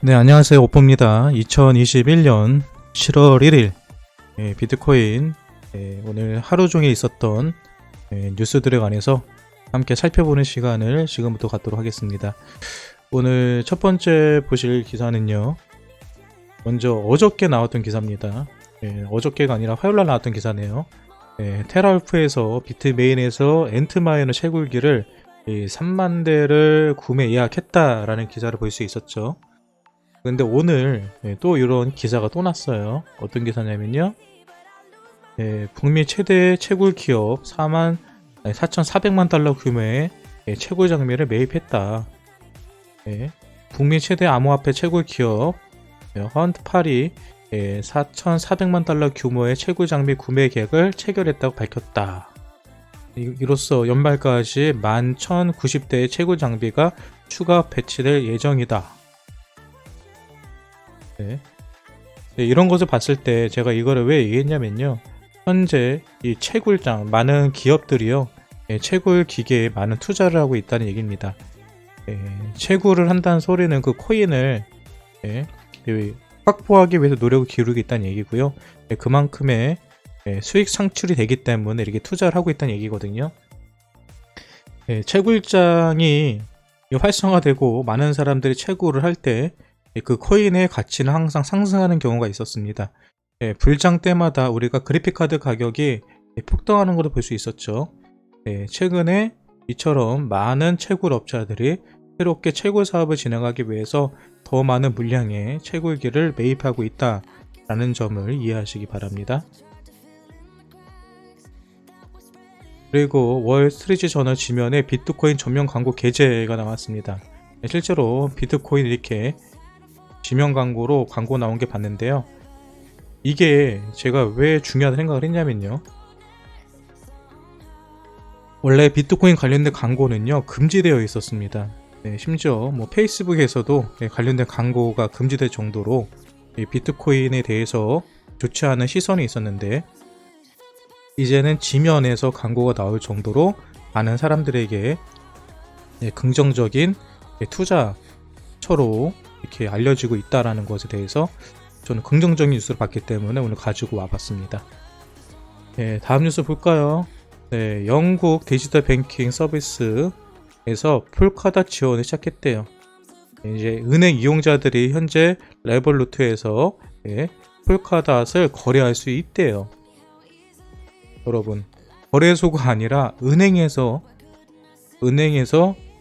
네, 안녕하세요. 오프입니다. 2021년 7월 1일 비트코인 오늘 하루 종일 있었던 뉴스들에 관해서 함께 살펴보는 시간을 지금부터 갖도록 하겠습니다. 오늘 첫 번째 보실 기사는요. 먼저 어저께 나왔던 기사입니다. 어저께가 아니라 화요일날 나왔던 기사네요. 테라울프에서 비트메인에서 엔트마이너 채굴기를 3만 대를 구매 예약했다라는 기사를 볼 수 있었죠. 근데 오늘 또 이런 기사가 또 났어요. 어떤 기사냐면요. 북미 최대 채굴 기업 4,400만 달러 규모의 채굴 장비를 매입했다. 북미 최대 암호화폐 채굴 기업 헌트팔이 4,400만 달러 규모의 채굴 장비 구매 계획을 체결했다고 밝혔다. 이로써 연말까지 11,090대의 채굴 장비가 추가 배치될 예정이다. 이런 것을 봤을 때 제가 이거를 왜 얘기했냐면요. 현재 이 채굴장 많은 기업들이요. 채굴 기계에 많은 투자를 하고 있다는 얘기입니다. 채굴을 한다는 소리는 그 코인을 확보하기 위해서 노력을 기울이고 있다는 얘기고요. 그만큼의 수익 창출이 되기 때문에 이렇게 투자를 하고 있다는 얘기거든요. 채굴장이 활성화되고 많은 사람들이 채굴을 할 때 그 코인의 가치는 항상 상승하는 경우가 있었습니다. 불장 때마다 우리가 그래픽카드 가격이 폭등하는 것을 볼 수 있었죠. 최근에 이처럼 많은 채굴 업자들이 새롭게 채굴 사업을 진행하기 위해서 더 많은 물량의 채굴기를 매입하고 있다라는 점을 이해하시기 바랍니다. 그리고 월스트리트 저널 지면에 비트코인 전면 광고 게재가 나왔습니다. 실제로 비트코인 이렇게 지면 광고로 광고 나온 게 봤는데요. 이게 제가 왜 중요하다 생각을 했냐면요. 원래 비트코인 관련된 광고는요 금지되어 있었습니다. 심지어 페이스북에서도 관련된 광고가 금지될 정도로 비트코인에 대해서 좋지 않은 시선이 있었는데 이제는 지면에서 광고가 나올 정도로 많은 사람들에게 긍정적인 투자처로 이렇게 알려지고 있다라는 것에 대해서 저는 긍정적인 뉴스를 봤기 때문에 오늘 가지고 와봤습니다. 다음 뉴스 볼까요? 영국 디지털 뱅킹 서비스에서 폴카닷 지원을 시작했대요. 이제 은행 이용자들이 현재 레볼루트에서 폴카닷을 거래할 수 있대요. 여러분, 거래소가 아니라 은행에서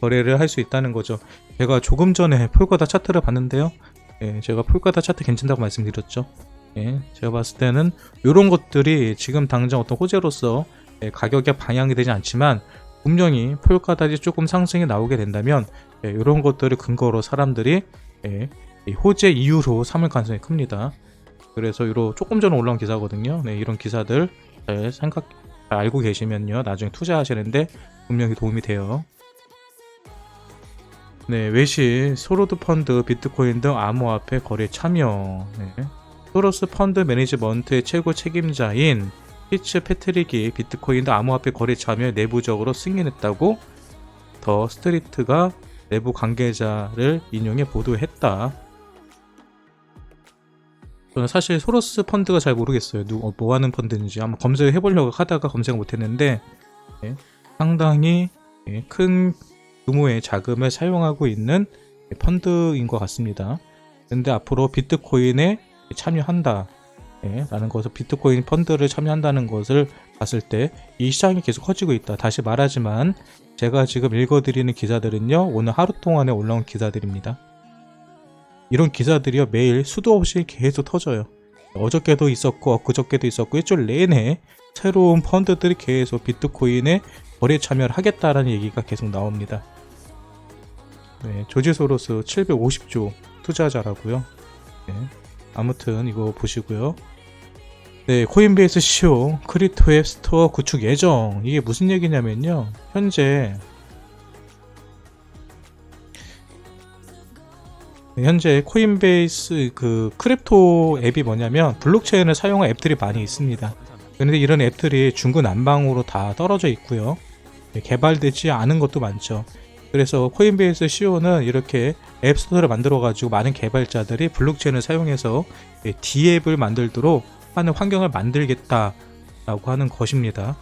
거래를 할 수 있다는 거죠. 제가 조금 전에 폴카닷 차트를 봤는데요. 제가 폴카닷 차트 괜찮다고 말씀드렸죠. 제가 봤을 때는 이런 것들이 지금 당장 어떤 호재로서 가격에 방향이 되지 않지만 분명히 폴카닷이 조금 상승이 나오게 된다면 이런 것들을 근거로 사람들이 호재 이유로 삼을 가능성이 큽니다. 그래서 조금 전에 올라온 기사거든요. 이런 기사들 잘 알고 계시면요. 나중에 투자하시는데 분명히 도움이 돼요. 외시, 소로스 펀드, 비트코인 등 암호화폐 거래 참여. 소로스 펀드 매니지먼트의 최고 책임자인 피츠 패트릭이 비트코인 등 암호화폐 거래 참여에 내부적으로 승인했다고 더 스트리트가 내부 관계자를 인용해 보도했다. 저는 사실 소로스 펀드가 잘 모르겠어요. 뭐 하는 펀드인지 한번 검색을 해보려고 하다가 검색을 못했는데 상당히 큰 규모의 자금을 사용하고 있는 펀드인 것 같습니다. 근데 앞으로 비트코인에 참여한다 라는 것을, 비트코인 펀드를 참여한다는 것을 봤을 때 이 시장이 계속 커지고 있다. 다시 말하지만 제가 지금 읽어드리는 기사들은요 오늘 하루 동안에 올라온 기사들입니다. 이런 기사들이요 매일 수도 없이 계속 터져요. 어저께도 있었고 그저께도 있었고 일주일 내내 새로운 펀드들이 계속 비트코인에 거래 참여를 하겠다라는 얘기가 계속 나옵니다. 조지 소로스 750조 투자자라고요. 아무튼 이거 보시고요. 코인베이스 CEO 크립토 앱 스토어 구축 예정. 이게 무슨 얘기냐면요. 현재 코인베이스 그 크립토 앱이 뭐냐면 블록체인을 사용한 앱들이 많이 있습니다. 그런데 이런 앱들이 중구난방으로 다 떨어져 있고요. 개발되지 않은 것도 많죠. 그래서 코인베이스 CEO는 이렇게 앱스토어를 만들어 가지고 많은 개발자들이 블록체인을 사용해서 D앱을 만들도록 하는 환경을 만들겠다라고 하는 것입니다.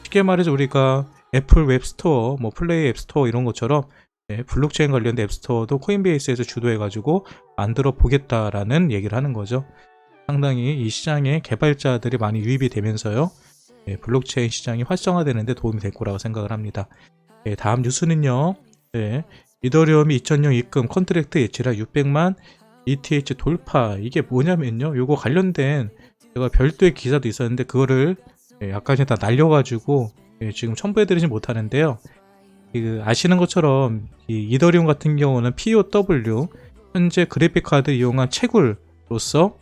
쉽게 말해서 우리가 애플 웹스토어, 뭐 플레이 앱스토어 이런 것처럼 블록체인 관련된 앱스토어도 코인베이스에서 주도해가지고 만들어 보겠다라는 얘기를 하는 거죠. 상당히 이 시장에 개발자들이 많이 유입이 되면서요, 블록체인 시장이 활성화되는데 도움이 될 거라고 생각을 합니다. 다음 뉴스는요, 이더리움이 2000년 입금 컨트랙트 예치라 600만 ETH 돌파. 이게 뭐냐면요, 요거 관련된 제가 별도의 기사도 있었는데 그거를 아까 전에 다 날려가지고 지금 첨부해드리지 못하는데요. 아시는 것처럼 이 이더리움 같은 경우는 POW, 현재 그래픽카드 이용한 채굴로서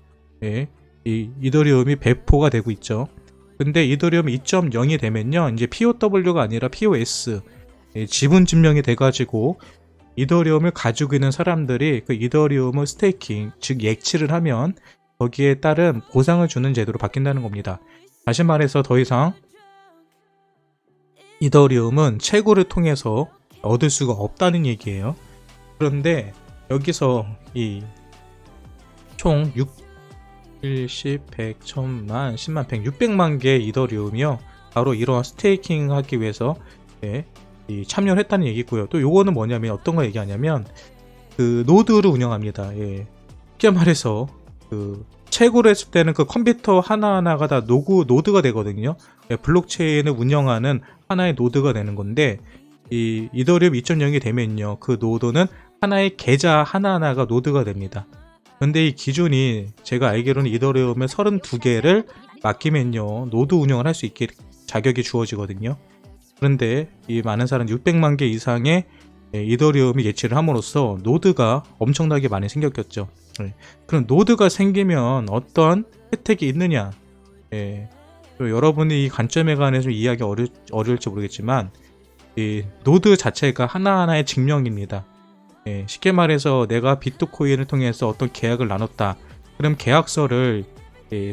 이 이더리움이 배포가 되고 있죠. 근데 이더리움 2.0이 되면요, 이제 POW가 아니라 POS, 지분 증명이 돼가지고 이더리움을 가지고 있는 사람들이 그 이더리움을 스테이킹, 즉 예치를 하면 거기에 따른 보상을 주는 제도로 바뀐다는 겁니다. 다시 말해서 더 이상 이더리움은 채굴을 통해서 얻을 수가 없다는 얘기예요. 그런데 여기서 이 총 60, 100, 1000만, 10만, 100, 600만 개의 이더리움이요, 바로 이러한 스테이킹 하기 위해서 참여를 했다는 얘기고요. 또 요거는 뭐냐면 어떤 거 얘기하냐면 그 노드를 운영합니다. 쉽게 말해서 그 채굴을 했을 때는 그 컴퓨터 하나하나가 다 노드가 되거든요. 블록체인을 운영하는 하나의 노드가 되는 건데, 이 이더리움 2.0이 되면요, 그 노드는 하나의 계좌 하나하나가 노드가 됩니다. 근데 이 기준이 제가 알기로는 이더리움의 32개를 맡기면요, 노드 운영을 할 수 있게 자격이 주어지거든요. 그런데 이 많은 사람 600만 개 이상의 이더리움이 예치를 함으로써 노드가 엄청나게 많이 생겼겠죠. 그럼 노드가 생기면 어떤 혜택이 있느냐? 여러분이 이 관점에 관해서 이해하기 어려울지 모르겠지만, 이 노드 자체가 하나하나의 증명입니다. 쉽게 말해서 내가 비트코인을 통해서 어떤 계약을 나눴다. 그럼 계약서를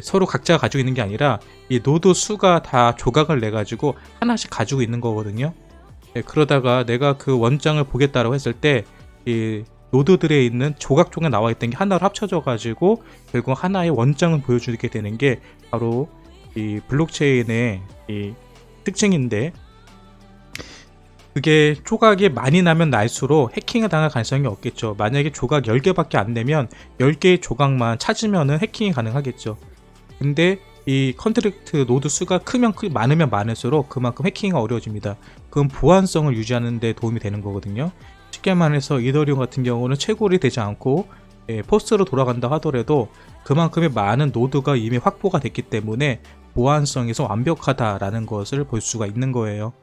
서로 각자가 가지고 있는 게 아니라 이 노드 수가 다 조각을 내 가지고 하나씩 가지고 있는 거거든요. 그러다가 내가 그 원장을 보겠다라고 했을 때 이 노드들에 있는 조각조각 나와 있던 게 하나로 합쳐져 가지고 결국 하나의 원장을 보여주게 되는 게 바로 이 블록체인의 이 특징인데, 그게 조각이 많이 나면 날수록 해킹을 당할 가능성이 없겠죠. 만약에 조각 10개밖에 안 되면 10개의 조각만 찾으면 해킹이 가능하겠죠. 근데 이 컨트랙트 노드 수가 많으면 많을수록 그만큼 해킹이 어려워집니다. 그건 보안성을 유지하는 데 도움이 되는 거거든요. 쉽게 말해서 이더리움 같은 경우는 채굴이 되지 않고 포스트로 돌아간다 하더라도 그만큼의 많은 노드가 이미 확보가 됐기 때문에 보안성에서 완벽하다라는 것을 볼 수가 있는 거예요.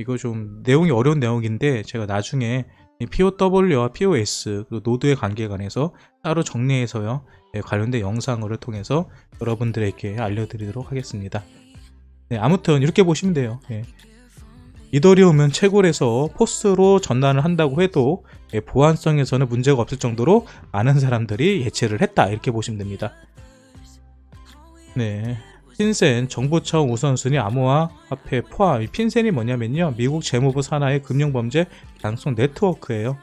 이거 좀 내용이 어려운 내용인데 제가 나중에 POW와 POS 그리고 노드의 관계에 관해서 따로 정리해서요, 관련된 영상을 통해서 여러분들에게 알려드리도록 하겠습니다. 아무튼 이렇게 보시면 돼요. 이더리움은 채굴해서 포스트로 전환을 한다고 해도 보안성에서는 문제가 없을 정도로 많은 사람들이 예치를 했다, 이렇게 보시면 됩니다. 핀센 정보청 우선순위 암호화폐 포함. 핀센이 뭐냐면요, 미국 재무부 산하의 금융범죄 방송 네트워크예요.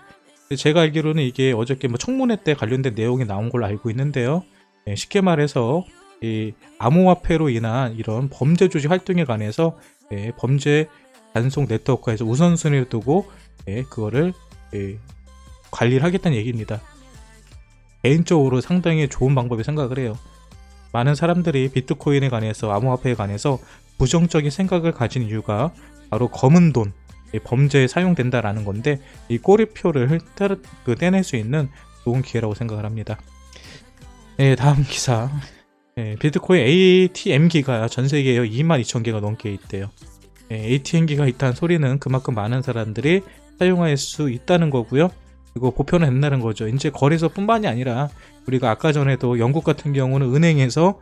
제가 알기로는 이게 어저께 청문회 때 관련된 내용이 나온 걸로 알고 있는데요. 쉽게 말해서 이 암호화폐로 인한 이런 범죄 조직 활동에 관해서 범죄 단속 네트워크에서 우선순위를 두고 그거를 관리를 하겠다는 얘기입니다. 개인적으로 상당히 좋은 방법이 생각을 해요. 많은 사람들이 비트코인에 관해서, 암호화폐에 관해서 부정적인 생각을 가진 이유가 바로 검은 돈, 범죄에 사용된다라는 건데, 이 꼬리표를 떼낼 수 있는 좋은 기회라고 생각을 합니다. 다음 기사. 비트코인 ATM기가 전 세계에 22,000개가 넘게 있대요. ATM기가 있다는 소리는 그만큼 많은 사람들이 사용할 수 있다는 거고요. 그리고 보편화 된다는 거죠. 이제 거래소 뿐만이 아니라 우리가 아까 전에도 영국 같은 경우는 은행에서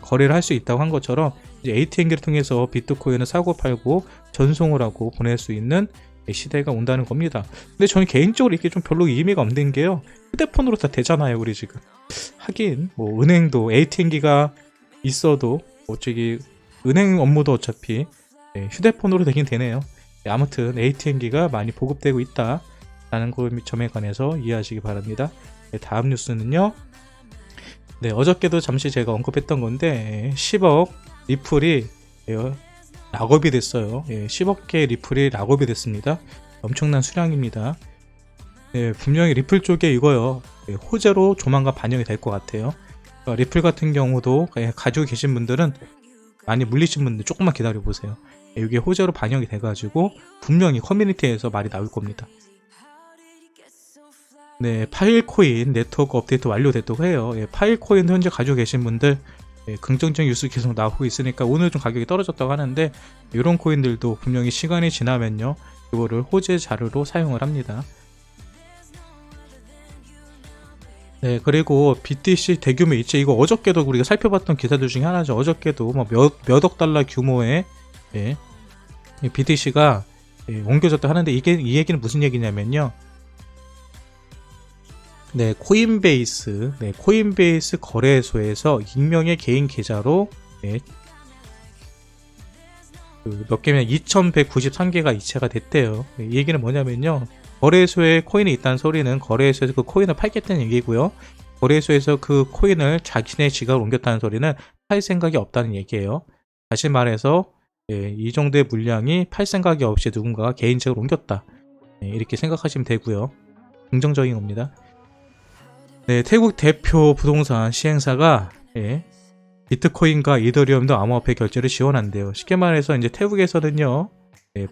거래를 할 수 있다고 한 것처럼 이제 ATM기를 통해서 비트코인을 사고 팔고 전송을 하고 보낼 수 있는 시대가 온다는 겁니다. 근데 저는 개인적으로 이게 좀 별로 의미가 없는 게요, 휴대폰으로 다 되잖아요, 우리 지금. 하긴 은행도 ATM기가 있어도 어차피 은행 업무도 어차피 휴대폰으로 되긴 되네요. 아무튼 ATM기가 많이 보급되고 있다라는 점에 관해서 이해하시기 바랍니다. 다음 뉴스는요. 네, 어저께도 잠시 제가 언급했던 건데 10억 리플이 락업이 됐어요. 10억 개 리플이 락업이 됐습니다. 엄청난 수량입니다. 네, 분명히 리플 쪽에 이거요. 호재로 조만간 반영이 될 것 같아요. 리플 같은 경우도 가지고 계신 분들은 많이 물리신 분들 조금만 기다려 보세요. 이게 호재로 반영이 돼가지고 분명히 커뮤니티에서 말이 나올 겁니다. 네, 파일코인 네트워크 업데이트 완료됐다고 해요. 파일코인 현재 가지고 계신 분들 긍정적인 뉴스 계속 나오고 있으니까 오늘 좀 가격이 떨어졌다고 하는데 이런 코인들도 분명히 시간이 지나면요 이거를 호재 자료로 사용을 합니다. 네, 그리고 BTC 대규모 이체 이거 어저께도 우리가 살펴봤던 기사들 중에 하나죠. 어저께도 뭐 몇억 달러 규모의 BTC가 옮겨졌다 하는데 이 얘기는 무슨 얘기냐면요. 네, 코인베이스 거래소에서 익명의 개인 계좌로 몇 개면 2193개가 이체가 됐대요. 이 얘기는 뭐냐면요. 거래소에 코인이 있다는 소리는 거래소에서 그 코인을 팔겠다는 얘기고요. 거래소에서 그 코인을 자신의 지갑으로 옮겼다는 소리는 팔 생각이 없다는 얘기예요. 다시 말해서 이 정도의 물량이 팔 생각이 없이 누군가가 개인적으로 옮겼다. 이렇게 생각하시면 되고요. 긍정적인 겁니다. 네, 태국 대표 부동산 시행사가 비트코인과 이더리움도 암호화폐 결제를 지원한대요. 쉽게 말해서 이제 태국에서는요,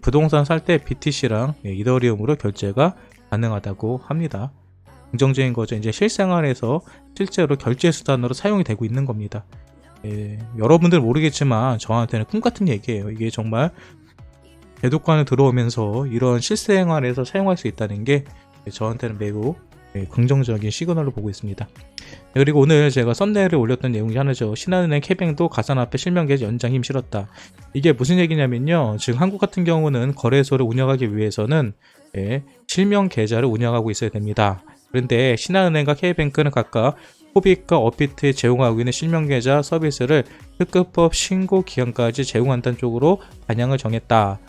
부동산 살 때 BTC랑 이더리움으로 결제가 가능하다고 합니다. 긍정적인 거죠. 이제 실생활에서 실제로 결제 수단으로 사용이 되고 있는 겁니다. 여러분들 모르겠지만 저한테는 꿈 같은 얘기예요. 이게 정말 대독관을 들어오면서 이런 실생활에서 사용할 수 있다는 게 저한테는 매우 긍정적인 시그널로 보고 있습니다. 그리고 오늘 제가 썸네일을 올렸던 내용이 하나죠. 신한은행 K뱅도 가상화폐 실명계좌 연장 힘 실었다. 이게 무슨 얘기냐면요. 지금 한국 같은 경우는 거래소를 운영하기 위해서는 실명계좌를 운영하고 있어야 됩니다. 그런데 신한은행과 K뱅크는 각각 코빅과 업비트에 제공하고 있는 실명계좌 서비스를 특급법 신고 기간까지 제공한다는 쪽으로 방향을 정했다.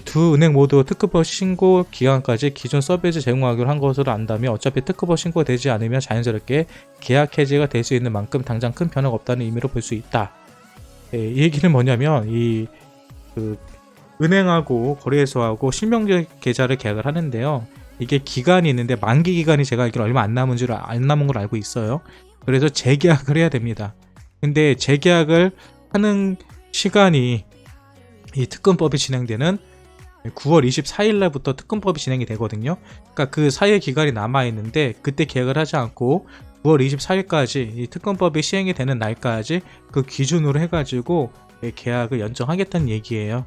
두 은행 모두 특급법 신고 기간까지 기존 서비스 제공하기로 한 것으로 안다면 어차피 특급법 신고가 되지 않으면 자연스럽게 계약 해지가 될 수 있는 만큼 당장 큰 변화가 없다는 의미로 볼 수 있다. 이 얘기는 뭐냐면 은행하고 거래소하고 실명계좌를 계약을 하는데요. 이게 기간이 있는데 만기 기간이 제가 알기로 얼마 안 남은 걸로 알고 있어요. 그래서 재계약을 해야 됩니다. 근데 재계약을 하는 시간이 이 특검법이 진행되는 9월 24일 날부터 특검법이 진행이 되거든요. 그러니까 그 사이에 기간이 남아있는데 그때 계약을 하지 않고 9월 24일까지 이 특검법이 시행이 되는 날까지 그 기준으로 해가지고 계약을 연장하겠다는 얘기예요.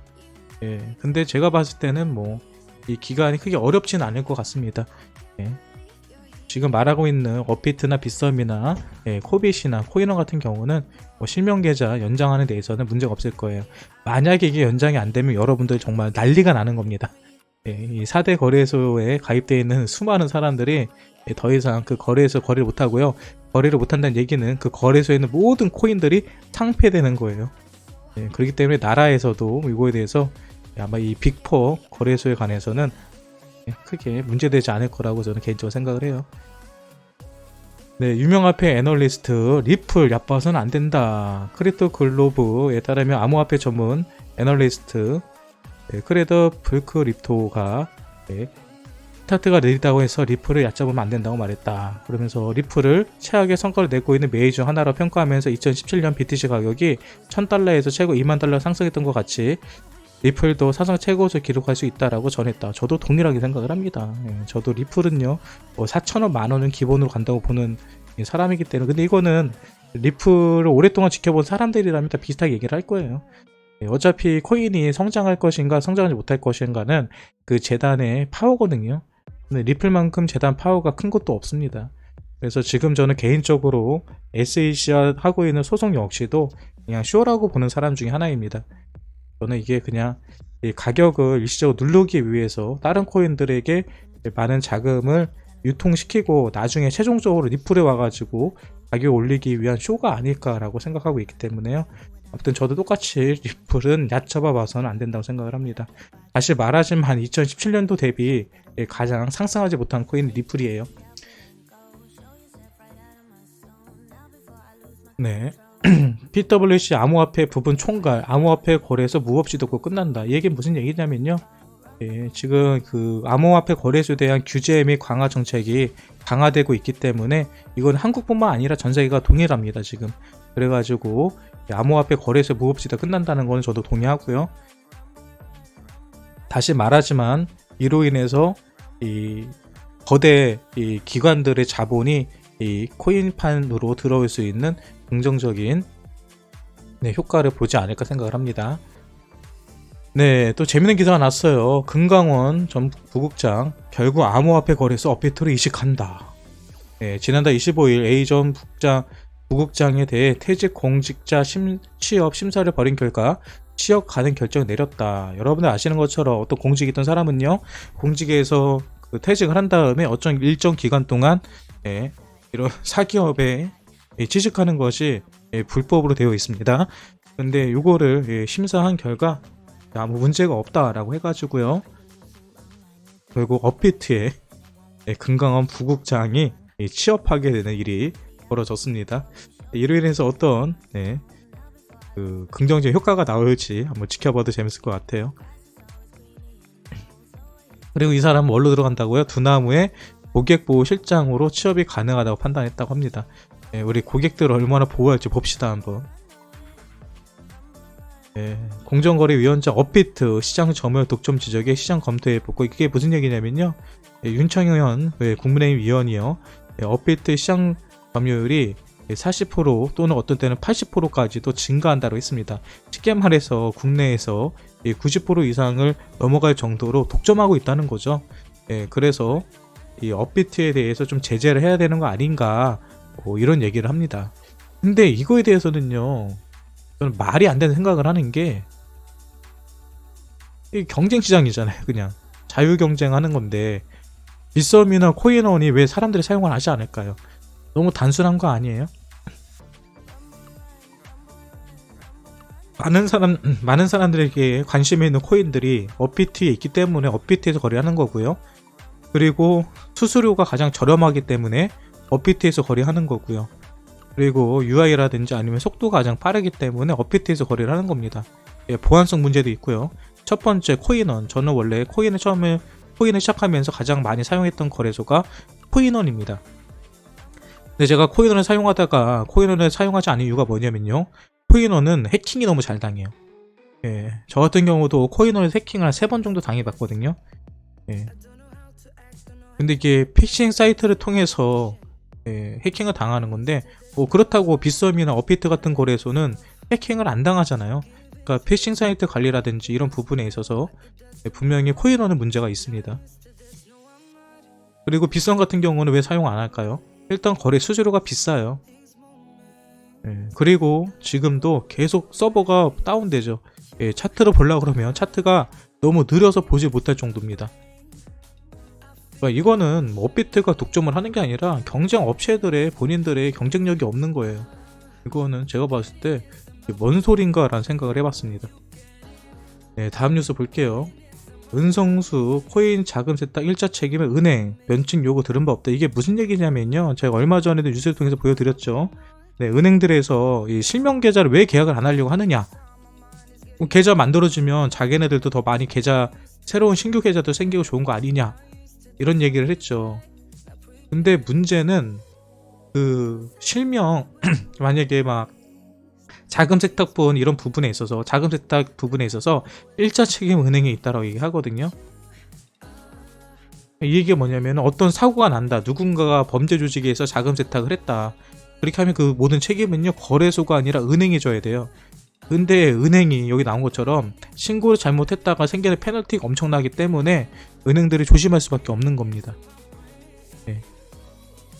근데 제가 봤을 때는 뭐 이 기간이 크게 어렵진 않을 것 같습니다. 지금 말하고 있는 업비트나 빗썸이나 코빗이나 코인원 같은 경우는 뭐 실명계좌 연장하는 데에서는 문제가 없을 거예요. 만약에 이게 연장이 안 되면 여러분들 정말 난리가 나는 겁니다. 이 4대 거래소에 가입되어 있는 수많은 사람들이 더 이상 그 거래소 거래를 못하고요. 거래를 못한다는 얘기는 그 거래소에 있는 모든 코인들이 상폐되는 거예요. 그렇기 때문에 나라에서도 이거에 대해서 아마 이 빅4 거래소에 관해서는 크게 문제되지 않을 거라고 저는 개인적으로 생각을 해요. 네, 유명화폐 애널리스트 리플 얕봐서는 안 된다. 크립토 글로브에 따르면 암호화폐 전문 애널리스트 크레더 불크립토가 스타트가 느리다고 해서 리플을 얕잡으면 안 된다고 말했다. 그러면서 리플을 최악의 성과를 내고 있는 메이저 하나로 평가하면서 2017년 BTC 가격이 $1000에서 최고 $20,000 상승했던 것 같이 리플도 사상 최고를 기록할 수 있다라고 전했다. 저도 동일하게 생각을 합니다. 저도 리플은요, 뭐 4,000원, 만원은 기본으로 간다고 보는 사람이기 때문에. 근데 이거는 리플을 오랫동안 지켜본 사람들이라면 다 비슷하게 얘기를 할 거예요. 어차피 코인이 성장할 것인가, 성장하지 못할 것인가는 그 재단의 파워거든요. 근데 리플만큼 재단 파워가 큰 것도 없습니다. 그래서 지금 저는 개인적으로 SEC 하고 있는 소송 역시도 그냥 쇼라고 보는 사람 중에 하나입니다. 저는 이게 그냥 이 가격을 일시적으로 누르기 위해서 다른 코인들에게 많은 자금을 유통시키고 나중에 최종적으로 리플에 와가지고 가격 올리기 위한 쇼가 아닐까라고 생각하고 있기 때문에요. 아무튼 저도 똑같이 리플은 얕잡아 봐서는 안 된다고 생각을 합니다. 다시 말하지만 2017년도 대비 가장 상승하지 못한 코인이 리플이에요. 네. PWC 암호화폐 부분 총괄, 암호화폐 거래소 무법지 듣고 끝난다. 이 얘기는 무슨 얘기냐면요. 지금 그 암호화폐 거래소에 대한 규제 및 강화 정책이 강화되고 있기 때문에 이건 한국뿐만 아니라 전 세계가 동일합니다. 지금. 그래가지고 암호화폐 거래소 무법지가 끝난다는 건 저도 동의하고요. 다시 말하지만 이로 인해서 이 거대 이 기관들의 자본이 이 코인판으로 들어올 수 있는 긍정적인 효과를 보지 않을까 생각을 합니다. 네, 또 재밌는 기사가 났어요. 금강원 전 부국장 결국 암호화폐 거래소 업비트로 이직한다. 네, 지난달 25일 A 전 부국장에 대해 퇴직 공직자 취업 심사를 벌인 결과 취업 가능 결정을 내렸다. 여러분들 아시는 것처럼 어떤 공직에 있던 사람은요, 공직에서 퇴직을 한 다음에 어떤 일정 기간 동안 이런 사기업에 취직하는 것이 불법으로 되어 있습니다. 근데 이거를 심사한 결과 아무 문제가 없다라고 해가지고요, 결국 업비트에 금강원 부국장이 취업하게 되는 일이 벌어졌습니다. 이로 인해서 어떤 그 긍정적인 효과가 나올지 한번 지켜봐도 재밌을 것 같아요. 그리고 이 사람은 뭘로 들어간다고요? 두나무의 고객보호 실장으로 취업이 가능하다고 판단했다고 합니다. 우리 고객들을 얼마나 보호할지 봅시다 한번. 공정거래위원장 업비트 시장 점유율 독점 지적에 시장 검토해보고, 이게 무슨 얘기냐면요, 윤청현 국민의힘 위원이요, 업비트 시장 점유율이 40% 또는 어떤 때는 80%까지도 증가한다고 했습니다. 쉽게 말해서 국내에서 90% 이상을 넘어갈 정도로 독점하고 있다는 거죠. 그래서 이 업비트에 대해서 좀 제재를 해야 되는 거 아닌가, 이런 얘기를 합니다. 근데 이거에 대해서는요, 저는 말이 안 되는 생각을 하는 게, 이 경쟁시장이잖아요. 그냥 자유경쟁하는 건데 빗썸이나 코인원이 왜 사람들이 사용을 하지 않을까요? 너무 단순한 거 아니에요? 많은 사람들에게 관심이 있는 코인들이 업비트에 있기 때문에 업비트에서 거래하는 거고요. 그리고 수수료가 가장 저렴하기 때문에 업비트에서 거래하는 거고요. 그리고 UI라든지 아니면 속도가 가장 빠르기 때문에 업비트에서 거래를 하는 겁니다. 보안성 문제도 있고요. 첫 번째, 코인원. 저는 원래 코인을 시작하면서 가장 많이 사용했던 거래소가 코인원입니다. 근데 제가 코인원을 사용하다가 코인원을 사용하지 않은 이유가 뭐냐면요, 코인원은 해킹이 너무 잘 당해요. 저 같은 경우도 코인원을 해킹을 한 3번 정도 당해봤거든요. 근데 이게 피싱 사이트를 통해서 해킹을 당하는 건데, 그렇다고 빗썸이나 업비트 같은 거래소는 해킹을 안 당하잖아요. 그러니까 피싱 사이트 관리라든지 이런 부분에 있어서 분명히 코인원은 문제가 있습니다. 그리고 빗썸 같은 경우는 왜 사용 안 할까요? 일단 거래 수수료가 비싸요. 그리고 지금도 계속 서버가 다운되죠. 차트를 보려고 그러면 차트가 너무 느려서 보지 못할 정도입니다. 그러니까 이거는 업비트가 독점을 하는 게 아니라 경쟁 업체들의 본인들의 경쟁력이 없는 거예요. 이거는 제가 봤을 때 뭔 소린가 라는 생각을 해봤습니다. 다음 뉴스 볼게요. 은성수 코인 자금 세탁 1차 책임의 은행 면책 요구 들은 바 없다. 이게 무슨 얘기냐면요, 제가 얼마 전에도 뉴스를 통해서 보여드렸죠. 은행들에서 이 실명 계좌를 왜 계약을 안 하려고 하느냐, 계좌 만들어주면 자기네들도 더 많이 새로운 신규 계좌도 생기고 좋은 거 아니냐, 이런 얘기를 했죠. 근데 문제는 그 실명 만약에 막 자금 세탁 이런 부분에 있어서 1차 책임 은행에 있다라고 얘기하거든요. 이 얘기가 뭐냐면, 어떤 사고가 난다, 누군가가 범죄 조직에서 자금 세탁을 했다, 그렇게 하면 그 모든 책임은요 거래소가 아니라 은행이 져야 돼요. 근데 은행이 여기 나온 것처럼 신고를 잘못했다가 생기는 페널티가 엄청나기 때문에 은행들이 조심할 수밖에 없는 겁니다.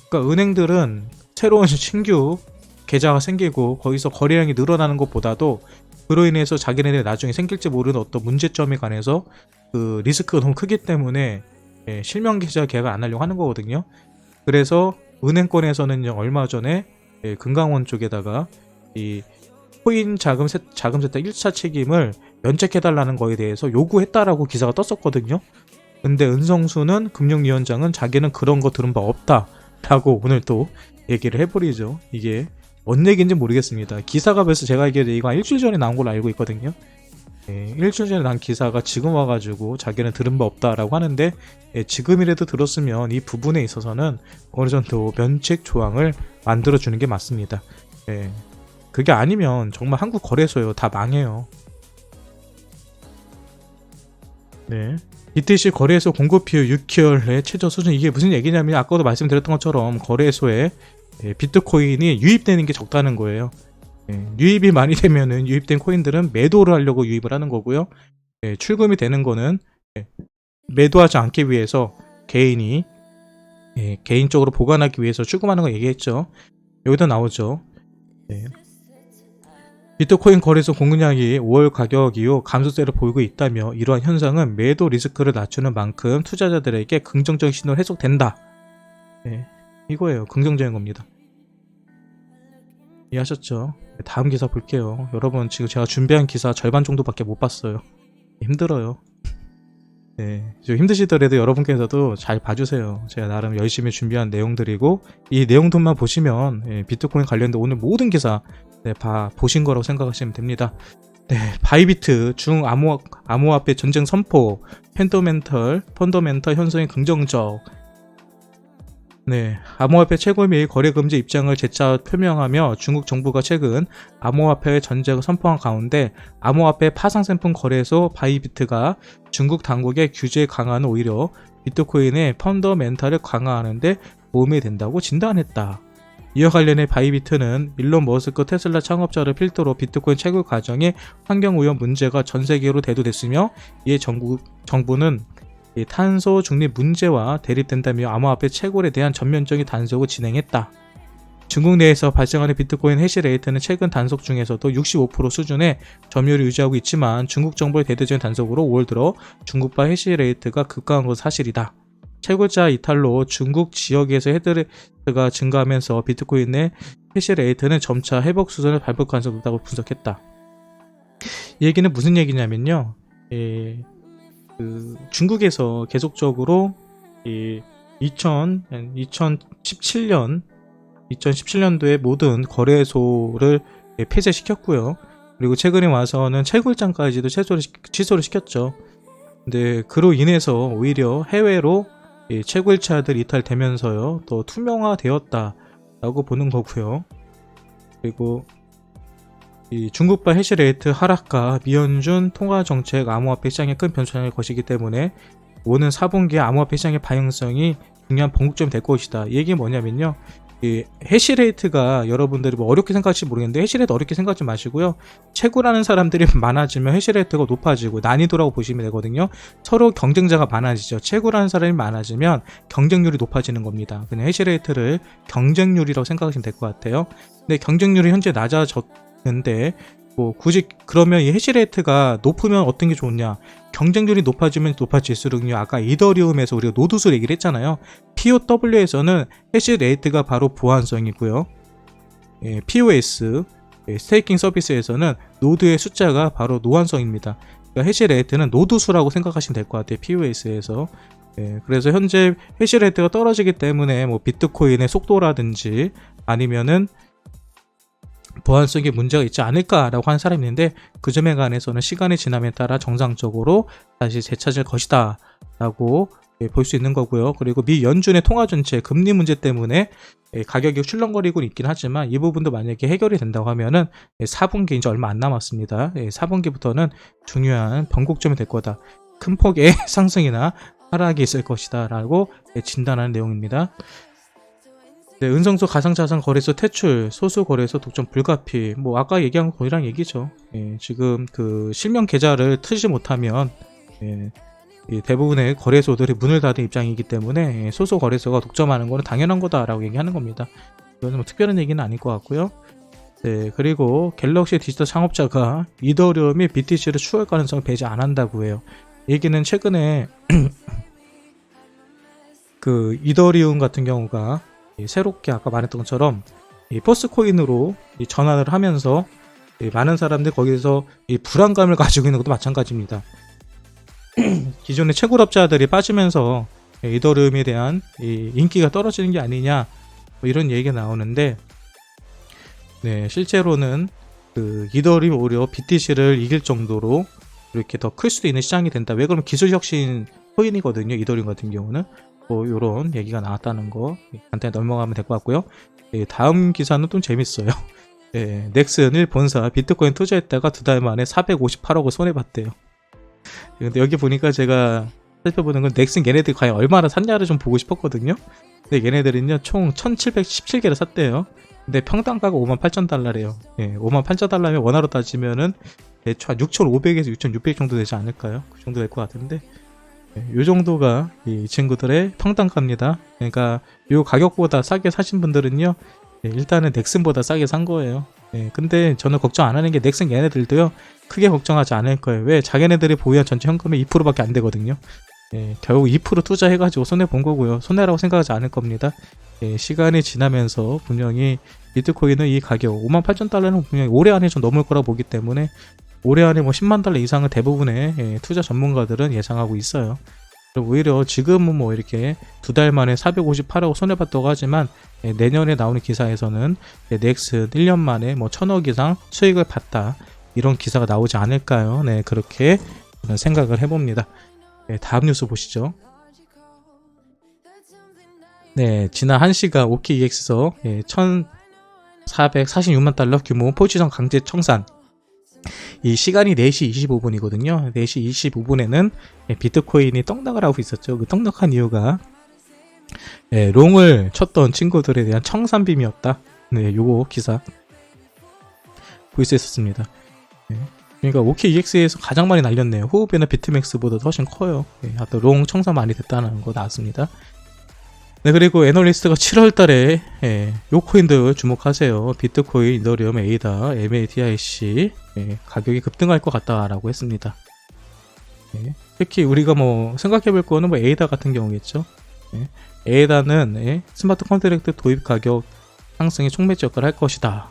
그러니까 은행들은 새로운 신규 계좌가 생기고 거기서 거래량이 늘어나는 것보다도 그로 인해서 자기네들 나중에 생길지 모르는 어떤 문제점에 관해서 그 리스크가 너무 크기 때문에 실명 계좌 계약을 안 하려고 하는 거거든요. 그래서 은행권에서는 얼마 전에 금강원 쪽에다가 이 코인 자금 세탁 1차 책임을 면책해달라는 거에 대해서 요구했다라고 기사가 떴었거든요. 근데 은성수는 금융위원장은 자기는 그런 거 들은 바 없다라고 오늘 또 얘기를 해버리죠. 이게 뭔 얘기인지 모르겠습니다. 기사가 벌써 제가 알기로 이거 한 일주일 전에 나온 걸로 알고 있거든요. 일주일 전에 난 기사가 지금 와가지고 자기는 들은 바 없다라고 하는데 지금이라도 들었으면 이 부분에 있어서는 어느 정도 면책 조항을 만들어주는 게 맞습니다. 그게 아니면 정말 한국 거래소요 다 망해요. 네. BTC 거래소 공급비율 6개월 내 최저 수준. 이게 무슨 얘기냐면 아까도 말씀드렸던 것처럼 거래소에 비트코인이 유입되는 게 적다는 거예요. 유입이 많이 되면은 유입된 코인들은 매도를 하려고 유입을 하는 거고요. 출금이 되는 거는 매도하지 않기 위해서 개인이 개인적으로 보관하기 위해서 출금하는 거 얘기했죠. 여기도 나오죠. 비트코인 거래소 공급량이 5월 가격 이후 감소세를 보이고 있다며 이러한 현상은 매도 리스크를 낮추는 만큼 투자자들에게 긍정적인 신호로 해석된다. 이거예요. 긍정적인 겁니다. 이해하셨죠? 다음 기사 볼게요. 여러분 지금 제가 준비한 기사 절반 정도밖에 못 봤어요. 힘들어요. 좀 힘드시더라도 여러분께서도 잘 봐주세요. 제가 나름 열심히 준비한 내용들이고 이 내용들만 보시면 비트코인 관련된 오늘 모든 기사 보신 거라고 생각하시면 됩니다. 바이비트 중 암호화폐 전쟁 선포, 펀더멘털 현상이 긍정적. 암호화폐 채굴 및 거래 금지 입장을 재차 표명하며 중국 정부가 최근 암호화폐 전쟁을 선포한 가운데 암호화폐 파상 상품 거래소 바이비트가 중국 당국의 규제 강화는 오히려 비트코인의 펀더멘탈을 강화하는 데 도움이 된다고 진단했다. 이와 관련해 바이비트는 일론 머스크 테슬라 창업자를 필두로 비트코인 채굴 과정에 환경오염 문제가 전 세계로 대두됐으며 이에 정부는 탄소 중립 문제와 대립된다며 암호화폐 채굴에 대한 전면적인 단속을 진행했다. 중국 내에서 발생하는 비트코인 해시레이트는 최근 단속 중에서도 65% 수준의 점유율을 유지하고 있지만 중국 정부의 대대적인 단속으로 5월 들어 중국발 해시레이트가 급감한 것은 사실이다. 채굴자 이탈로 중국 지역에서 헤드레이트가 증가하면서 비트코인의 해시레이트는 점차 회복 수준을 밟을 가능성이 높다고 분석했다. 이 얘기는 무슨 얘기냐면요. 중국에서 계속적으로 2017년도에 모든 거래소를 폐쇄시켰고요. 그리고 최근에 와서는 채굴장까지도 취소를 시켰죠. 근데 그로 인해서 오히려 해외로 채굴차들 이탈되면서요 더 투명화되었다라고 보는 거고요. 그리고 이 중국발 해시레이트 하락과 미연준 통화정책 암호화폐 시장에 큰 변수를 것이기 때문에 오는 4분기에 암호화폐 시장의 방향성이 중요한 변곡점이 될 것이다. 이 얘기는 뭐냐면요. 이 해시레이트가 여러분들이 뭐 어렵게 생각할지 모르겠는데 해시레이트 어렵게 생각하지 마시고요. 채굴하는 사람들이 많아지면 해시레이트가 높아지고 난이도라고 보시면 되거든요. 서로 경쟁자가 많아지죠. 채굴하는 사람이 많아지면 경쟁률이 높아지는 겁니다. 그냥 해시레이트를 경쟁률이라고 생각하시면 될 것 같아요. 근데 경쟁률이 현재 낮아졌는데 뭐 굳이 그러면 이 해시레이트가 높으면 어떤 게 좋냐? 경쟁률이 높아지면 높아질수록요. 아까 이더리움에서 우리가 노드수 얘기를 했잖아요. POW에서는 해시레이트가 바로 보안성이고요. POS 스테이킹 서비스에서는 노드의 숫자가 바로 노환성입니다. 그러니까 해시레이트는 노드수라고 생각하시면 될 것 같아요. POS에서. 그래서 현재 해시레이트가 떨어지기 때문에 뭐 비트코인의 속도라든지 아니면은 보안성에 문제가 있지 않을까라고 하는 사람이 있는데 그 점에 관해서는 시간이 지남에 따라 정상적으로 다시 되찾을 것이다 라고 볼 수 있는 거고요. 그리고 미 연준의 통화정책 금리 문제 때문에 가격이 출렁거리고 있긴 하지만 이 부분도 만약에 해결이 된다고 하면은 4분기 이제 얼마 안 남았습니다. 4분기부터는 중요한 변곡점이 될 거다. 큰 폭의 상승이나 하락이 있을 것이다 라고 진단하는 내용입니다. 은성소 가상자산 거래소 퇴출, 소수 거래소 독점 불가피. 뭐 아까 얘기한 거랑 얘기죠. 지금 그 실명 계좌를 트지 못하면 대부분의 거래소들이 문을 닫은 입장이기 때문에 소수 거래소가 독점하는 거는 당연한 거다라고 얘기하는 겁니다. 이거는 뭐 특별한 얘기는 아닐 것 같고요. 그리고 갤럭시 디지털 창업자가 이더리움이 BTC를 추월 가능성을 배제 안 한다고 해요. 얘기는 최근에 그 이더리움 같은 경우가 새롭게 아까 말했던 것처럼 이 퍼스코인으로 전환을 하면서 많은 사람들이 거기서 이 불안감을 가지고 있는 것도 마찬가지입니다. 기존의 채굴업자들이 빠지면서 이더리움에 대한 이 인기가 떨어지는 게 아니냐 뭐 이런 얘기가 나오는데, 네, 실제로는 그 이더리움 오히려 BTC를 이길 정도로 이렇게 더 클 수도 있는 시장이 된다. 왜 그러면 기술 혁신 코인이거든요. 이더리움 같은 경우는 뭐 이런 얘기가 나왔다는 거 간단히 넘어가면 될 것 같고요. 다음 기사는 좀 재밌어요. 넥슨 일본사 비트코인 투자했다가 2달 만에 458억을 손해봤대요. 근데 여기 보니까 제가 살펴보는 건 넥슨 얘네들이 과연 얼마나 샀냐를 좀 보고 싶었거든요. 근데 얘네들은요 총 1717개를 샀대요. 근데 평당가가 58,000달러래요. 58,000달러면 원화로 따지면은 대충 6,500에서 6,600 정도 되지 않을까요? 그 정도 될 것 같은데, 이 정도가 이 친구들의 평당가입니다. 그러니까 이 가격보다 싸게 사신 분들은요, 일단은 넥슨보다 싸게 산 거예요. 근데 저는 걱정 안 하는 게 넥슨 얘네들도요 크게 걱정하지 않을 거예요. 왜? 자기네들이 보유한 전체 현금의 2%밖에 안 되거든요. 결국 2% 투자해가지고 손해 본 거고요. 손해라고 생각하지 않을 겁니다. 시간이 지나면서 분명히 비트코인은 이 가격 58,000달러는 분명히 올해 안에 좀 넘을 거라 보기 때문에 올해 안에 뭐 10만 달러 이상은 대부분의 투자 전문가들은 예상하고 있어요. 그럼 오히려 지금은 뭐 이렇게 2달 만에 458억 손해봤다고 하지만 내년에 나오는 기사에서는 넥슨 1년 만에 뭐 1,000억 이상 수익을 봤다, 이런 기사가 나오지 않을까요? 네, 그렇게 생각을 해봅니다. 다음 뉴스 보시죠. 네, 지난 1시간 OKEX에서 1,446만 달러 규모 포지션 강제 청산. 이 시간이 4시 25분이거든요. 4시 25분에는 비트코인이 떡락을 하고 있었죠. 그 떡락한 이유가 롱을 쳤던 친구들에 대한 청산빔이었다. 네, 요거 기사 볼 수 있었습니다. 그러니까 OKEX에서 가장 많이 날렸네요. 호흡이나 비트맥스보다 훨씬 커요. 아까 롱 청산 많이 됐다는 거 나왔습니다. 네, 그리고 애널리스트가 7월달에 요 코인들 주목하세요. 비트코인, 이더리움, 에이다, MATIC 가격이 급등할 것 같다라고 했습니다. 특히 우리가 뭐 생각해볼 거는 뭐 에이다 같은 경우겠죠. 에이다는 스마트 컨트랙트 도입 가격 상승의 촉매지 역할을 할 것이다.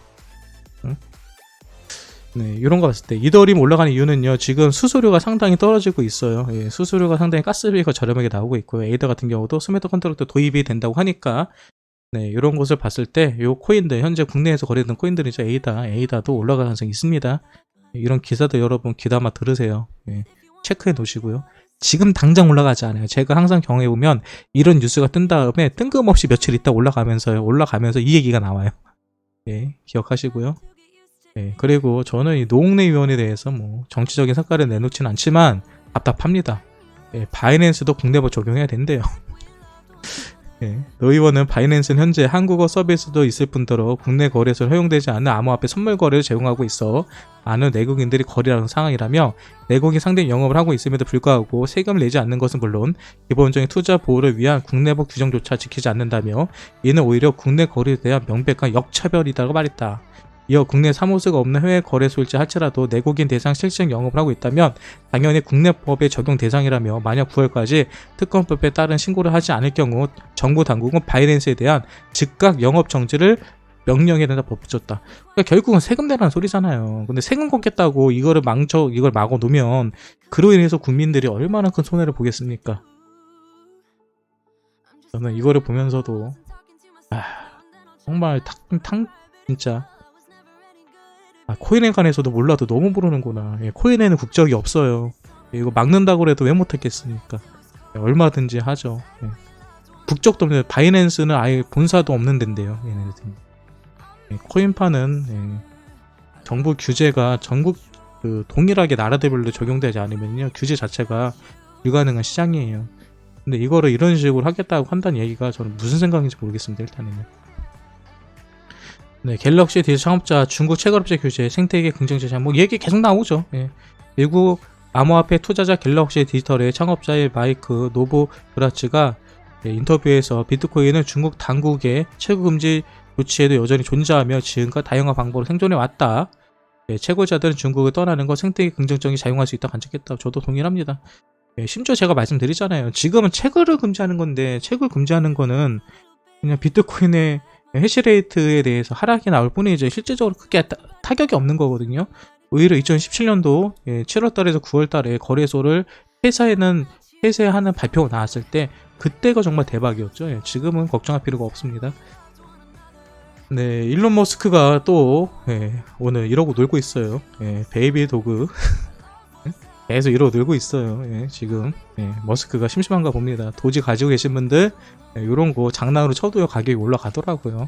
네, 이런 거 봤을 때 이더리움 올라가는 이유는요, 지금 수수료가 상당히 떨어지고 있어요. 수수료가 상당히 가스비가 저렴하게 나오고 있고요. 에이다 같은 경우도 스마트 컨트랙트 도입이 된다고 하니까, 네, 이런 것을 봤을 때 요 코인들, 현재 국내에서 거래되는 코인들이죠. 에이다도 올라갈 가능성이 있습니다. 이런 기사도 여러분 귀담아 들으세요. 체크해 놓으시고요. 지금 당장 올라가지 않아요. 제가 항상 경험해 보면 이런 뉴스가 뜬 다음에 뜬금없이 며칠 있다 올라가면서 이 얘기가 나와요. 기억하시고요. 그리고 저는 이 노웅래 위원에 대해서 뭐 정치적인 색깔을 내놓지는 않지만 답답합니다. 바이낸스도 국내법 적용해야 된대요. 노 의원은 바이낸스는 현재 한국어 서비스도 있을 뿐더러 국내 거래소를 허용되지 않는 암호화폐 선물 거래를 제공하고 있어 많은 내국인들이 거래하는 상황이라며, 내국인 상대 영업을 하고 있음에도 불구하고 세금을 내지 않는 것은 물론 기본적인 투자 보호를 위한 국내법 규정조차 지키지 않는다며, 이는 오히려 국내 거래에 대한 명백한 역차별이라고 말했다. 이어 국내 사무소가 없는 해외 거래소일지 할지라도 내국인 대상 실시간 영업을 하고 있다면 당연히 국내법의 적용 대상이라며, 만약 9월까지 특검법에 따른 신고를 하지 않을 경우 정부 당국은 바이낸스에 대한 즉각 영업 정지를 명령해야 된다 법붙였다. 그러니까 결국은 세금 내라는 소리잖아요. 근데 세금 걷겠다고 이걸 막아 놓으면 그로 인해서 국민들이 얼마나 큰 손해를 보겠습니까? 저는 이거를 보면서도 정말 진짜 코인에 관해서도 몰라도 너무 모르는구나. 코인에는 국적이 없어요. 이거 막는다고 해도 왜 못했겠습니까? 얼마든지 하죠. 국적도 없는데, 바이낸스는 아예 본사도 없는 데인데요. 코인파는 정부 규제가 전국 동일하게 나라대별로 적용되지 않으면요, 규제 자체가 불가능한 시장이에요. 근데 이거를 이런 식으로 하겠다고 한다는 얘기가 저는 무슨 생각인지 모르겠습니다. 일단은요. 네, 갤럭시 디지털 창업자 중국 채굴업체 규제 생태계 긍정적 제한, 뭐 얘기 계속 나오죠. 미국 암호화폐 투자자 갤럭시 디지털의 창업자의 마이크 노보브라츠가 인터뷰에서 비트코인은 중국 당국의 채굴 금지 조치에도 여전히 존재하며 지금까지 다양한 방법으로 생존해 왔다. 채굴자들은 중국을 떠나는 것 생태계 긍정적인 작용할 수 있다고 간증했다. 저도 동일합니다. 심지어 제가 말씀드리잖아요. 지금은 채굴을 금지하는 건데, 채굴 금지하는 거는 그냥 비트코인의 해시레이트에 대해서 하락이 나올 뿐이지 실질적으로 크게 타격이 없는 거거든요. 오히려 2017년도 7월달에서 9월달에 거래소를 폐쇄하는 발표가 나왔을 때 그때가 정말 대박이었죠. 지금은 걱정할 필요가 없습니다. 네, 일론 머스크가 또 오늘 이러고 놀고 있어요. 베이비 도그 계속 이러고 놀고 있어요. 지금 머스크가 심심한가 봅니다. 도지 가지고 계신 분들 이런 거 장난으로 쳐도요 가격이 올라가더라고요.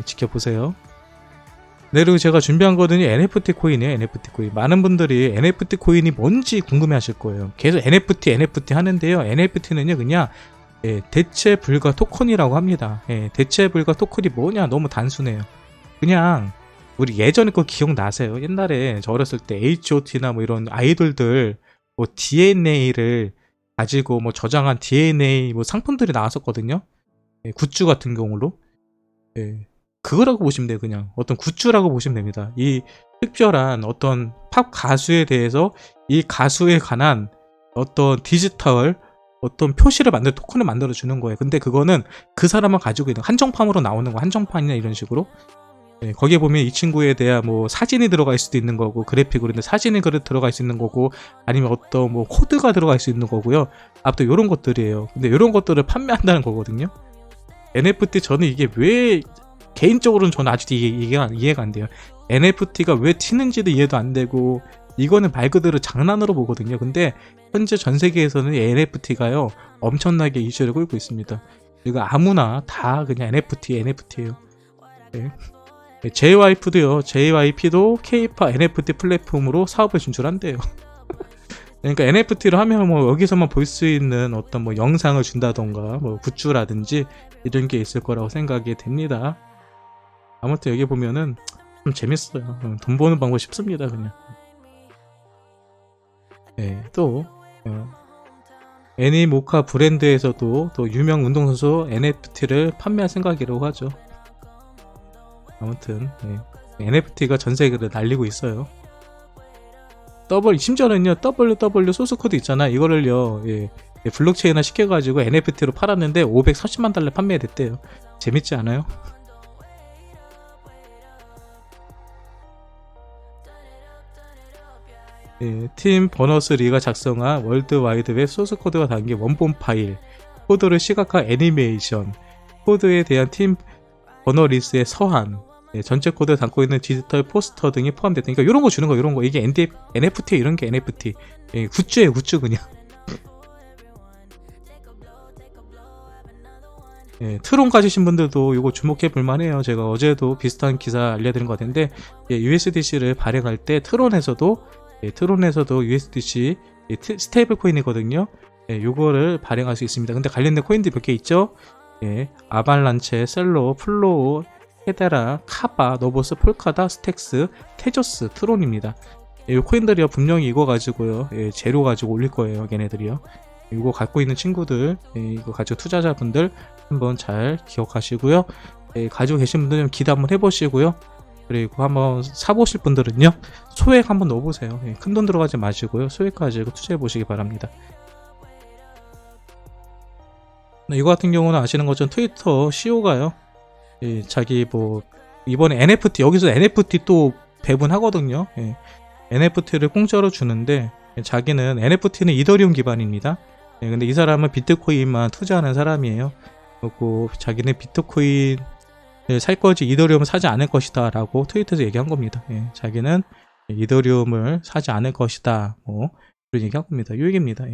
지켜보세요. 네, 그리고 제가 준비한 거는 NFT 코인이에요. NFT 코인. 많은 분들이 NFT 코인이 뭔지 궁금해 하실 거예요. 계속 NFT 하는데요. NFT는요 그냥 대체 불가 토큰이라고 합니다. 대체 불가 토큰이 뭐냐, 너무 단순해요. 그냥 우리 예전에 거 기억나세요? 옛날에 저 어렸을 때 H.O.T나 뭐 이런 아이돌들 뭐 DNA를 가지고 뭐 저장한 DNA 뭐 상품들이 나왔었거든요. 굿즈 같은 경우로. 그거라고 보시면 돼요. 그냥 어떤 굿즈라고 보시면 됩니다. 이 특별한 어떤 팝 가수에 대해서 이 가수에 관한 어떤 디지털 어떤 표시를 토큰을 만들어 주는 거예요. 근데 그거는 그 사람만 가지고 있는 한정판으로 나오는 거, 한정판이나 이런 식으로. 거기에 보면 이 친구에 대한 뭐 사진이 들어갈 수도 있는 거고, 그래픽으로 있는 사진이 들어갈 수 있는 거고, 아니면 어떤 뭐 코드가 들어갈 수 있는 거고요. 아무튼 이런 것들이에요. 근데 이런 것들을 판매한다는 거거든요. NFT 저는 이게 왜 개인적으로는 저는 아직도 이해가 안 돼요. NFT가 왜 튀는지도 이해도 안 되고, 이거는 말 그대로 장난으로 보거든요. 근데 현재 전 세계에서는 NFT가요 엄청나게 이슈를 끌고 있습니다. 이거 아무나 다 그냥 NFT예요. JYP도 K-pop NFT 플랫폼으로 사업을 진출한대요. 그러니까 NFT를 하면 뭐 여기서만 볼 수 있는 어떤 뭐 영상을 준다던가 뭐 굿즈라든지 이런 게 있을 거라고 생각이 됩니다. 아무튼 여기 보면은 좀 재밌어요. 돈 버는 방법 쉽습니다, 그냥. 또 애니모카 브랜드에서도 또 유명 운동선수 NFT를 판매할 생각이라고 하죠. 아무튼 NFT가 전 세계를 날리고 있어요. 심지어는요 WW 소스코드 있잖아. 이거를요 블록체인화 시켜가지고 NFT로 팔았는데 540만 달러 판매됐대요. 재밌지 않아요? 팀 버너스-리가 작성한 월드와이드웹 소스코드가 담긴 원본 파일, 코드를 시각화 애니메이션, 코드에 대한 팀 버너리스의 서한, 전체 코드를 담고 있는 디지털 포스터 등이 포함됐다. 그러니까 이런 거 주는 거, 이런 거. 이게 NFT, 이런 게 NFT. 굿즈예요, 굿즈 그냥. 트론 가지신 분들도 이거 주목해 볼만해요. 제가 어제도 비슷한 기사 알려드린 것 같은데, USDC를 발행할 때 트론에서도 USDC 스테이블 코인이거든요. 요거를 발행할 수 있습니다. 근데 관련된 코인들이 몇 개 있죠? 아발란체, 셀로, 플로우, 헤데라, 카바, 노보스, 폴카다, 스택스, 테조스, 트론입니다. 이 코인들이요 분명히 이거 가지고요 재료 가지고 올릴 거예요. 걔네들이요. 이거 갖고 있는 친구들, 이거 가지고 투자자분들 한번 잘 기억하시고요. 가지고 계신 분들은 기대 한번 해보시고요. 그리고 한번 사보실 분들은요 소액 한번 넣어보세요. 큰돈 들어가지 마시고요 소액 가지고 투자해 보시기 바랍니다. 이거 같은 경우는 아시는 것처럼 트위터 CEO가요 자기 뭐 이번에 NFT, 여기서 NFT 또 배분하거든요. NFT를 공짜로 주는데 자기는 NFT는 이더리움 기반입니다. 근데 이 사람은 비트코인만 투자하는 사람이에요. 그리고 자기는 비트코인 살 거지 이더리움을 사지 않을 것이다 라고 트위터에서 얘기한 겁니다. 자기는 이더리움을 사지 않을 것이다 뭐 그런 얘기한 겁니다. 이 얘기입니다.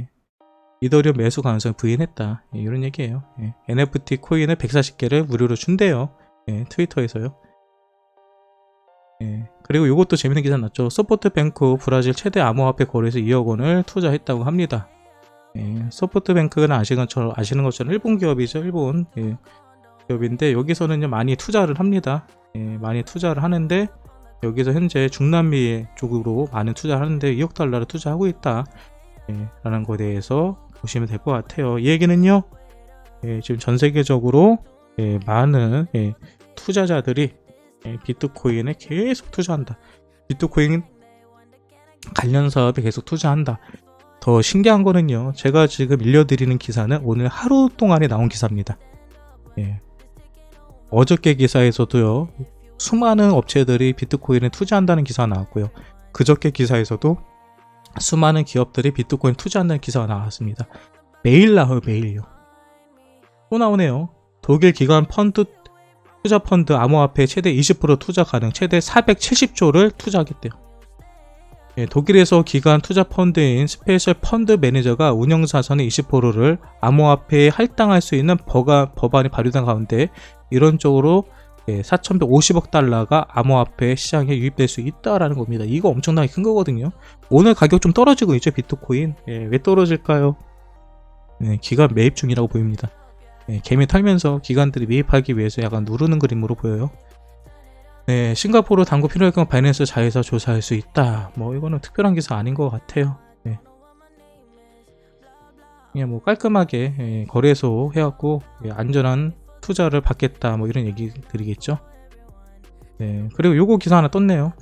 이더리움 매수 가능성 부인했다 이런 얘기예요. NFT 코인을 140개를 무료로 준대요. 트위터에서요. 그리고 이것도 재밌는 기사 났죠. 소프트뱅크 브라질 최대 암호화폐 거래소 2억 원을 투자했다고 합니다. 소프트뱅크는 아시는 것처럼 일본 기업이죠. 일본 기업인데 여기서는 많이 투자를 합니다. 많이 투자를 하는데 여기서 현재 중남미 쪽으로 많은 투자를 하는데 2억 달러를 투자하고 있다 라는 것에 대해서 보시면 될 것 같아요. 이 얘기는요 지금 전 세계적으로 많은 투자자들이 비트코인에 계속 투자한다. 비트코인 관련 사업에 계속 투자한다. 더 신기한 거는요 제가 지금 일려드리는 기사는 오늘 하루 동안에 나온 기사입니다. 어저께 기사에서도요. 수많은 업체들이 비트코인에 투자한다는 기사가 나왔고요. 그저께 기사에서도 수많은 기업들이 비트코인 투자한다는 기사가 나왔습니다. 매일 나와요, 매일요. 또 나오네요. 독일 기관 투자 펀드 암호화폐 최대 20% 투자 가능, 최대 470조를 투자하겠대요. 예, 독일에서 기관 투자 펀드인 스페셜 펀드 매니저가 운영 자산의 20%를 암호화폐에 할당할 수 있는 법안이 발의된 가운데 이런 쪽으로 4,150억 달러가 암호화폐 시장에 유입될 수 있다라는 겁니다. 이거 엄청나게 큰 거거든요. 오늘 가격 좀 떨어지고 있죠, 비트코인. 왜 떨어질까요? 기관 매입 중이라고 보입니다. 개미 털면서 기관들이 매입하기 위해서 약간 누르는 그림으로 보여요. 싱가포르 당구 필요할 경우 바이낸스 자회사 조사할 수 있다. 뭐 이거는 특별한 기사 아닌 것 같아요. 그냥 뭐 깔끔하게 거래소 해갖고 안전한 투자를 받겠다. 뭐 이런 얘기 드리겠죠. 그리고 요거 기사 하나 떴네요.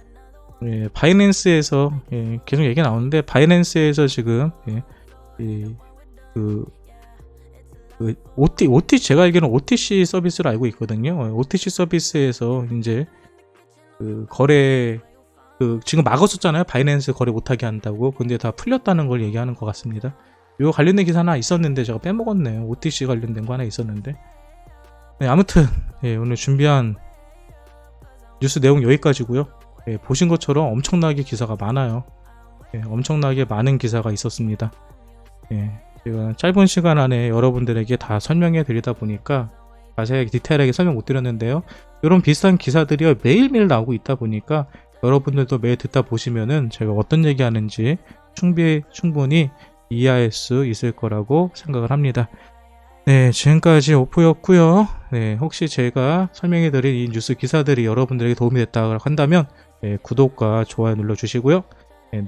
바이낸스에서 계속 얘기 나오는데 바이낸스에서 지금 OTC 제가 알기로는 OTC 서비스를 알고 있거든요. OTC 서비스에서 이제 거래 지금 막았었잖아요. 바이낸스 거래 못하게 한다고. 근데 다 풀렸다는 걸 얘기하는 것 같습니다. 이거 관련된 기사 하나 있었는데 제가 빼먹었네요. OTC 관련된 거 하나 있었는데. 아무튼 오늘 준비한 뉴스 내용 여기까지고요. 보신 것처럼 엄청나게 기사가 많아요. 엄청나게 많은 기사가 있었습니다. 제가 짧은 시간 안에 여러분들에게 다 설명해 드리다 보니까 자세하게 디테일하게 설명 못 드렸는데요. 이런 비슷한 기사들이 매일매일 나오고 있다 보니까 여러분들도 매일 듣다 보시면은 제가 어떤 얘기 하는지 충분히 이해할 수 있을 거라고 생각을 합니다. 지금까지 오프였고요. 혹시 제가 설명해 드린 이 뉴스 기사들이 여러분들에게 도움이 됐다고 한다면 구독과 좋아요 눌러 주시고요.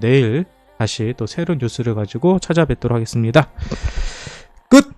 내일 다시 또 새로운 뉴스를 가지고 찾아뵙도록 하겠습니다. 끝!